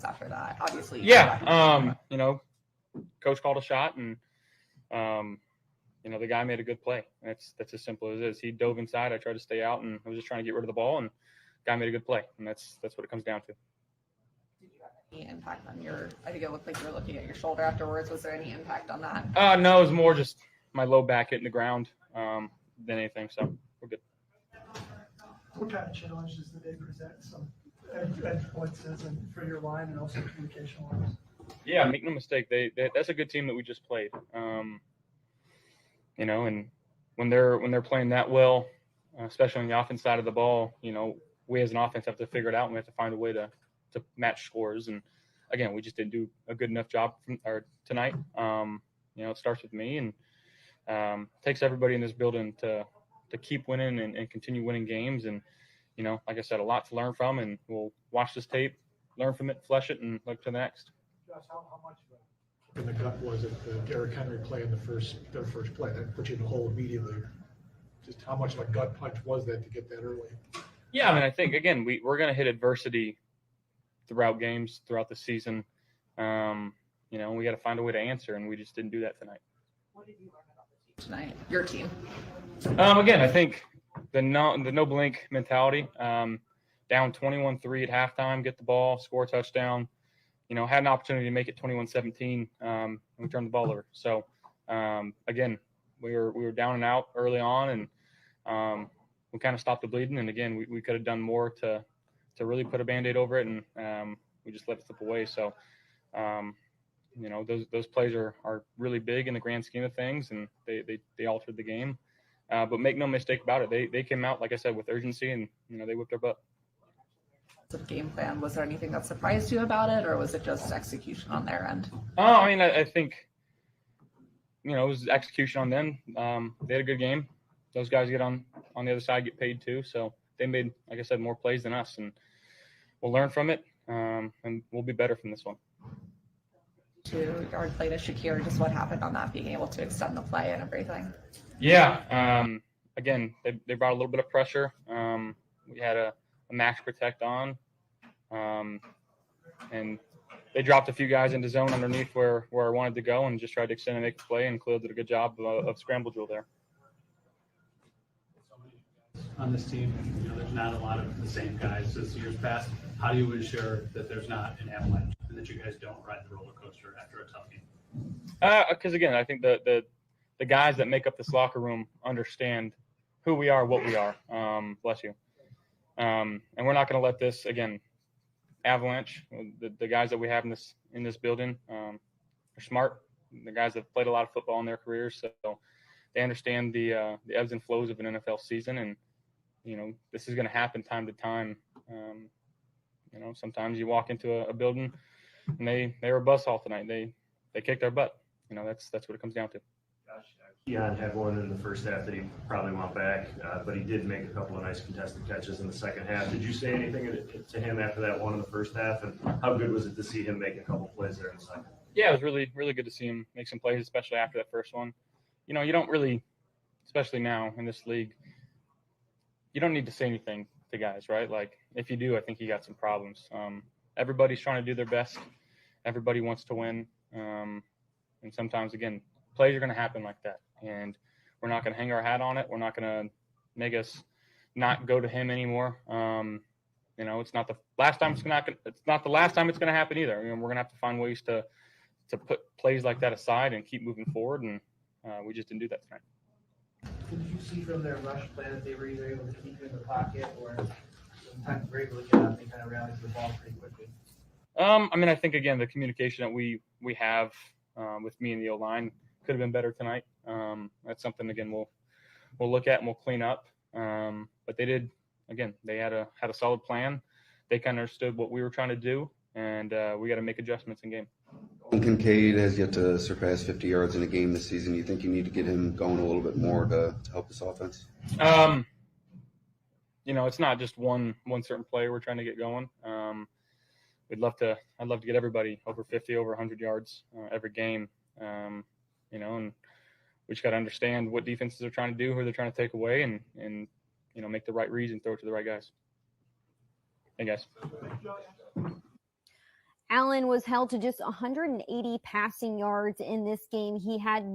after that? Obviously. Yeah. Coach called a shot, and the guy made a good play. That's as simple as it is. He dove inside. I tried to stay out, and I was just trying to get rid of the ball, and the guy made a good play, and that's what it comes down to. Did you have any impact on your? I think it looked like you were looking at your shoulder afterwards. Was there any impact on that? No, it was more just my low back hitting the ground than anything. So we're good. What kind of challenges did they present? Some edge blitzes and for your line and also communication wise. Yeah, make no mistake. That's a good team that we just played. And when they're playing that well, especially on the offense side of the ball, we as an offense have to figure it out, and we have to find a way to match scores. And again, we just didn't do a good enough job tonight. It starts with me, and takes everybody in this building to keep winning and continue winning games. And like I said, a lot to learn from, and we'll watch this tape, learn from it, flesh it, and look to the next. Josh, how much of in the gut was it the Derrick Henry play in their first play that put you in the hole immediately? Just how much of a gut punch was that to get that early? Yeah, I think again we're going to hit adversity throughout games, throughout the season. We got to find a way to answer, and we just didn't do that tonight. What did you learn about the team tonight? Your team. Again, I think the no blink mentality. Down 21-3 at halftime, get the ball, score a touchdown. Had an opportunity to make it 21-17. And we turned the ball over. So again, we were down and out early on, and we kind of stopped the bleeding. And again, we could have done more to really put a Band-Aid over it, and we just let it slip away. So those plays are really big in the grand scheme of things, and they altered the game. But make no mistake about it, they came out, like I said, with urgency, and they whipped their butt. The game plan, was there anything that surprised you about it, or was it just execution on their end? I think it was execution on them. They had a good game. Those guys get on the other side, get paid too, so they made, like I said, more plays than us, and we'll learn from it, and we'll be better from this one. 2-yard play to Shakir, just what happened on that, being able to extend the play and everything? Yeah, again, they brought a little bit of pressure. We had a max protect on, and they dropped a few guys into zone underneath where I wanted to go, and just tried to extend and make a play, and Khalil did a good job of scramble drill there. On this team, there's not a lot of the same guys as years past. How do you ensure that there's not an avalanche and that you guys don't ride the roller coaster after a tough game? Because again, I think the guys that make up this locker room understand who we are, what we are. Bless you. And we're not going to let this, again, avalanche. The guys that we have in this building are smart. The guys that have played a lot of football in their careers, so they understand the ebbs and flows of an NFL season. And this is going to happen time to time. Sometimes you walk into a building and they were a buzzsaw tonight. They kicked our butt. That's what it comes down to. Keon had one in the first half that he probably went back, but he did make a couple of nice contested catches in the second half. Did you say anything to him after that one in the first half, and how good was it to see him make a couple plays there in the second? Yeah, it was really, really good to see him make some plays, especially after that first one. You don't really, especially now in this league, you don't need to say anything to guys, right? Like, if you do, I think you got some problems. Everybody's trying to do their best. Everybody wants to win. And sometimes, again, plays are going to happen like that. And we're not going to hang our hat on it. We're not going to make us not go to him anymore. It's not the last time it's not the last time it's going to happen either. We're going to have to find ways to put plays like that aside and keep moving forward. And we just didn't do that tonight. Did you see from their rush play that they were either able to keep you in the pocket, or sometimes we're able to get out, they kind of rallied to the ball pretty quickly? I think, again, the communication that we have with me and the O-line could have been better tonight. That's something, again, we'll look at and we'll clean up. But they did, again, they had a solid plan. They kind of understood what we were trying to do, and we got to make adjustments in game. Kincaid has yet to surpass 50 yards in a game this season. You think you need to get him going a little bit more to help this offense? It's not just one certain player we're trying to get going. I'd love to get everybody over 50, over 100 yards every game. And we just got to understand what defenses are trying to do, who they're trying to take away, and make the right reads and throw it to the right guys. Hey, guys. Allen was held to just 180 passing yards in this game. He had